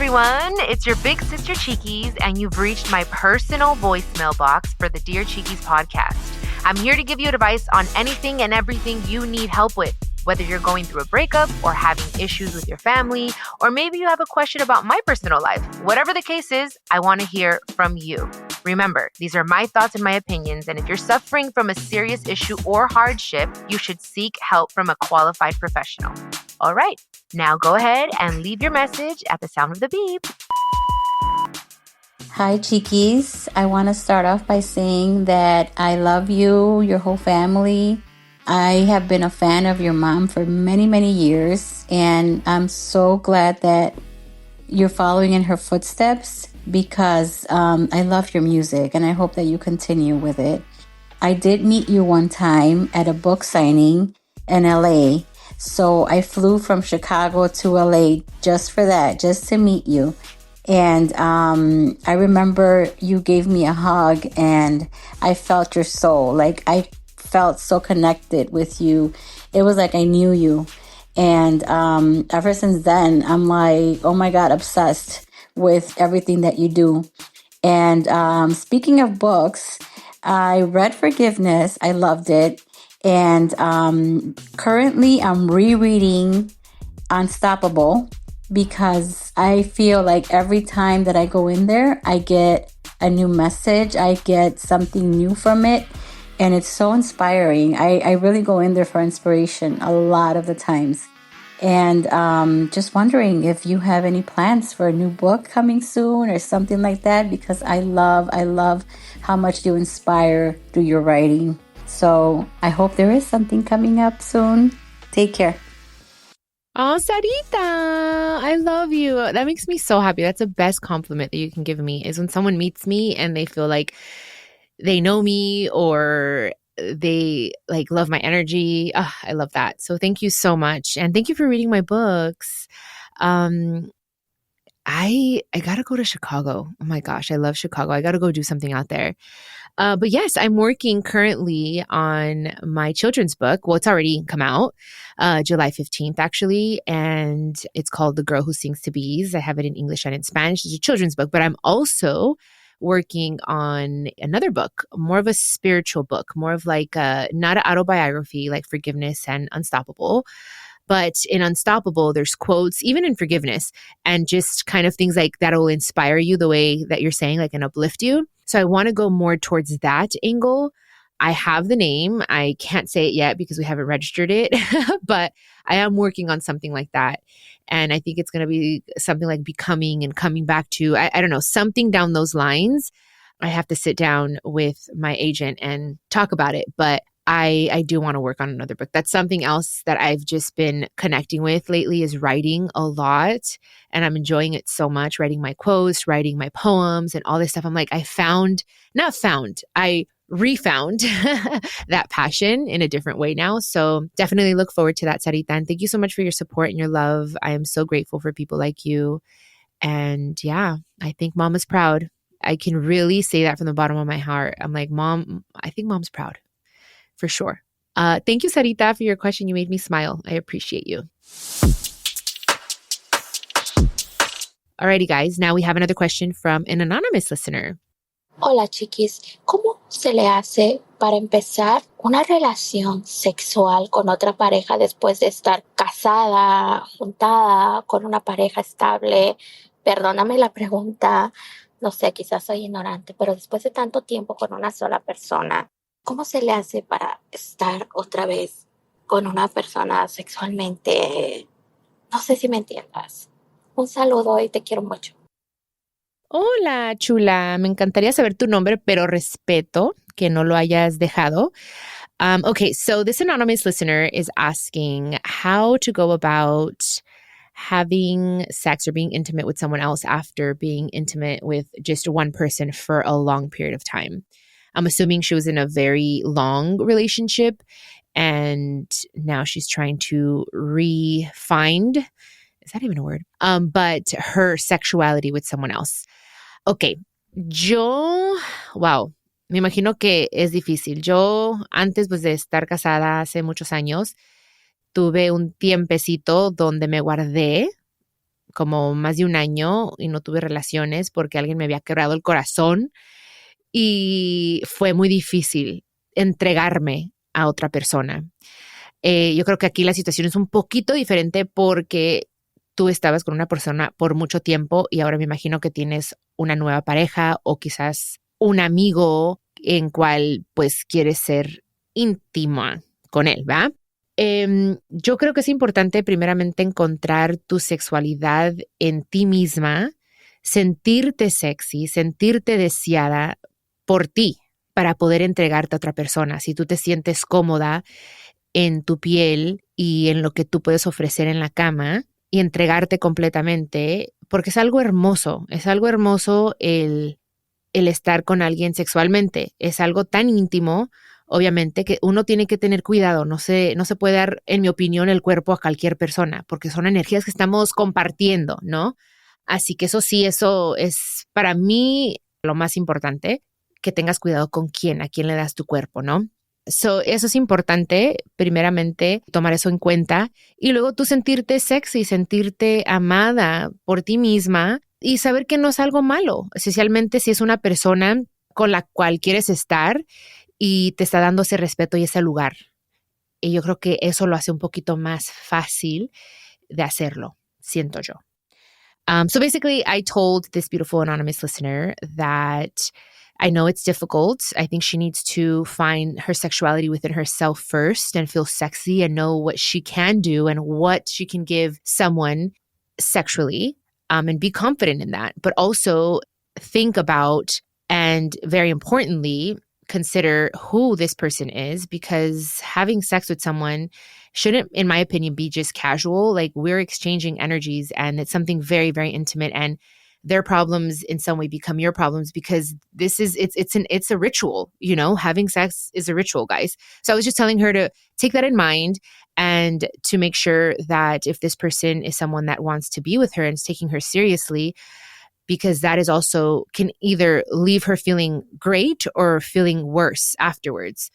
everyone. It's your big sister Chiquis, and you've reached my personal voicemail box for the Dear Chiquis podcast. I'm here to give you advice on anything and everything you need help with, whether you're going through a breakup or having issues with your family, or maybe you have a question about my personal life. Whatever the case is, I want to hear from you. Remember, these are my thoughts and my opinions, and if you're suffering from a serious issue or hardship, you should seek help from a qualified professional. All right, now go ahead and leave your message at the sound of the beep. Hi, Chiquis. I want to start off by saying that I love you, your whole family. I have been a fan of your mom for many, many years, and I'm so glad that you're following in her footsteps because I love your music, and I hope that you continue with it. I did meet you one time at a book signing in LA, so I flew from Chicago to LA just for that, just to meet you. And I remember you gave me a hug, and I felt your soul. Like, I felt so connected with you. It was like I knew you. And ever since then, I'm like, oh my God, obsessed with everything that you do. And speaking of books, I read Forgiveness. I loved it. And currently I'm rereading Unstoppable because I feel like every time that I go in there, I get a new message. I get something new from it. And it's so inspiring. I really go in there for inspiration a lot of the times. And just wondering if you have any plans for a new book coming soon or something like that, because I love how much you inspire through your writing. So I hope there is something coming up soon. Take care. Oh, Sarita, I love you. That makes me so happy. That's the best compliment that you can give me, is when someone meets me and they feel like they know me or they like love my energy. Oh, I love that. So thank you so much. And thank you for reading my books. I gotta go to Chicago. Oh my gosh, I love Chicago. I gotta go do something out there. But yes, I'm working currently on my children's book. Well, it's already come out, July 15th, actually. And it's called The Girl Who Sings to Bees. I have it in English and in Spanish. It's a children's book, but I'm also working on another book, more of a spiritual book, more of like not an autobiography like Forgiveness and Unstoppable. But in Unstoppable, there's quotes, even in Forgiveness, and just kind of things like that will inspire you the way that you're saying, like, and uplift you. So I want to go more towards that angle. I have the name. I can't say it yet because we haven't registered it, but I am working on something like that. And I think it's going to be something like becoming and coming back to, I don't know, something down those lines. I have to sit down with my agent and talk about it, but I do want to work on another book. That's something else that I've just been connecting with lately, is writing a lot. And I'm enjoying it so much, writing my quotes, writing my poems and all this stuff. I'm like, I refound that passion in a different way now. So definitely look forward to that, Sarita. And thank you so much for your support and your love. I am so grateful for people like you. And yeah, I think Mom is proud. I can really say that from the bottom of my heart. I'm like, Mom, I think Mom's proud. For sure. Thank you, Sarita, for your question. You made me smile. I appreciate you. Alrighty, guys. Now we have another question from an anonymous listener. Hola, Chiquis. ¿Cómo se le hace para empezar una relación sexual con otra pareja después de estar casada, juntada, con una pareja estable? Perdóname la pregunta. No sé, quizás soy ignorante, pero después de tanto tiempo con una sola persona, ¿cómo se le hace para estar otra vez con una persona sexualmente? No sé si me entiendas. Un saludo y te quiero mucho. Hola, chula. Me encantaría saber tu nombre, pero respeto que no lo hayas dejado. Okay, so this anonymous listener is asking how to go about having sex or being intimate with someone else after being intimate with just one person for a long period of time. I'm assuming she was in a very long relationship and now she's trying to re-find, is that even a word? But her sexuality with someone else. Okay, wow, me imagino que es difícil. Yo, antes pues, de estar casada hace muchos años, tuve un tiempecito donde me guardé como más de un año y no tuve relaciones porque alguien me había quebrado el corazón y fue muy difícil entregarme a otra persona. Yo creo que aquí la situación es un poquito diferente porque tú estabas con una persona por mucho tiempo y ahora me imagino que tienes una nueva pareja o quizás un amigo en cual pues quieres ser íntima con él, ¿va? Yo creo que es importante primeramente encontrar tu sexualidad en ti misma, sentirte sexy, sentirte deseada por ti para poder entregarte a otra persona. Si tú te sientes cómoda en tu piel y en lo que tú puedes ofrecer en la cama y entregarte completamente, porque es algo hermoso el estar con alguien sexualmente. Es algo tan íntimo, obviamente, que uno tiene que tener cuidado. No se puede dar, en mi opinión, el cuerpo a cualquier persona, porque son energías que estamos compartiendo, ¿no? Así que eso sí, eso es para mí lo más importante, que tengas cuidado con a quién le das tu cuerpo, ¿no? Eso es importante, primeramente, tomar eso en cuenta y luego tú sentirte sexy, sentirte amada por ti misma y saber que no es algo malo, especialmente si es una persona con la cual quieres estar y te está dando ese respeto y ese lugar. Y yo creo que eso lo hace un poquito más fácil de hacerlo, siento yo. So basically, I told this beautiful anonymous listener that I know it's difficult. I think she needs to find her sexuality within herself first and feel sexy and know what she can do and what she can give someone sexually, and be confident in that. But also think about, and very importantly, consider who this person is, because having sex with someone shouldn't, in my opinion, be just casual. Like, we're exchanging energies and it's something very, very intimate, and their problems in some way become your problems because it's a ritual, you know, having sex is a ritual, guys. So I was just telling her to take that in mind and to make sure that if this person is someone that wants to be with her and is taking her seriously, because that is also can either leave her feeling great or feeling worse afterwards.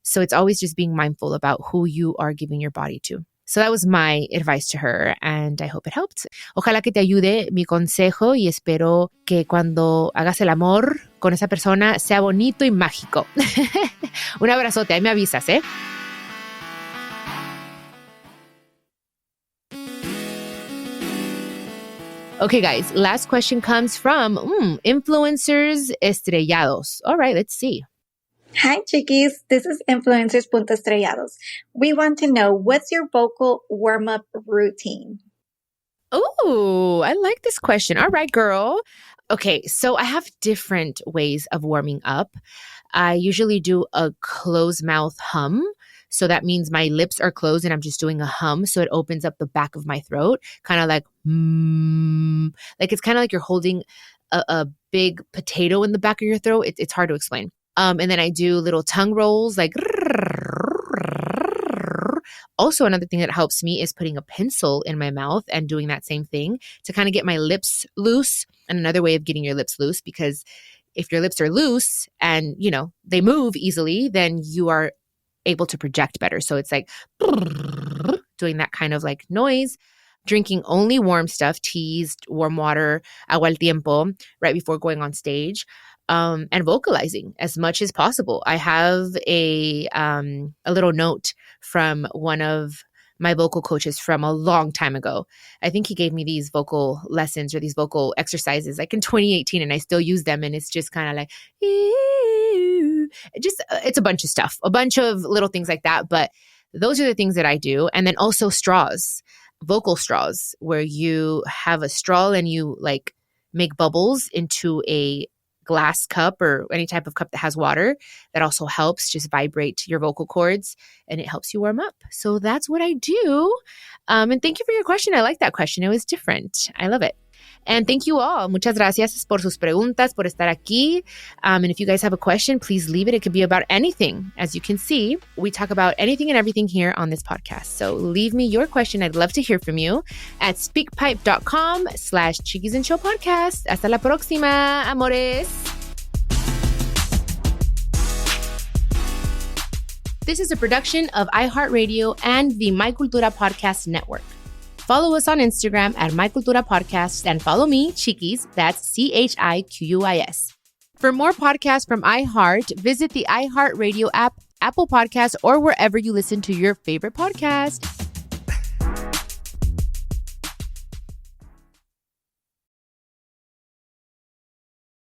So it's always just being mindful about who you are giving your body to. So that was my advice to her, and I hope it helped. Ojalá que te ayude mi consejo y espero que cuando hagas el amor con esa persona sea bonito y mágico. Un abrazote, ahí me avisas, ¿eh? Okay, guys, last question comes from Influencers.Estrellados. All right, let's see. Hi, Chiquis. This is Influencers.Estrellados. We want to know, what's your vocal warm-up routine? Oh, I like this question. All right, girl. Okay, so I have different ways of warming up. I usually do a closed mouth hum. So that means my lips are closed and I'm just doing a hum. So it opens up the back of my throat, kind of like, like it's kind of like you're holding a big potato in the back of your throat. It's hard to explain. And then I do little tongue rolls like. Also, another thing that helps me is putting a pencil in my mouth and doing that same thing to kind of get my lips loose. And another way of getting your lips loose, because if your lips are loose and, you know, they move easily, then you are able to project better. So it's like doing that kind of like noise. Drinking only warm stuff, teas, warm water, agua al tiempo, right before going on stage. And vocalizing as much as possible. I have a little note from one of my vocal coaches from a long time ago. I think he gave me these vocal lessons or these vocal exercises like in 2018, and I still use them. And it's just kind of like, it's a bunch of stuff, a bunch of little things like that. But those are the things that I do. And then also straws, vocal straws, where you have a straw and you like make bubbles into a glass cup or any type of cup that has water. That also helps just vibrate your vocal cords and it helps you warm up. So that's what I do. And thank you for your question. I like that question. It was different. I love it. And thank you all. Muchas gracias por sus preguntas, por estar aquí. And if you guys have a question, please leave it. It could be about anything. As you can see, we talk about anything and everything here on this podcast. So leave me your question. I'd love to hear from you at speakpipe.com/Chiquis and Chill podcast. Hasta la próxima, amores. This is a production of iHeartRadio and the My Cultura podcast network. Follow us on Instagram at My Cultura Podcast and follow me, Chiquis, that's Chiquis. For more podcasts from iHeart, visit the iHeartRadio app, Apple Podcasts, or wherever you listen to your favorite podcast.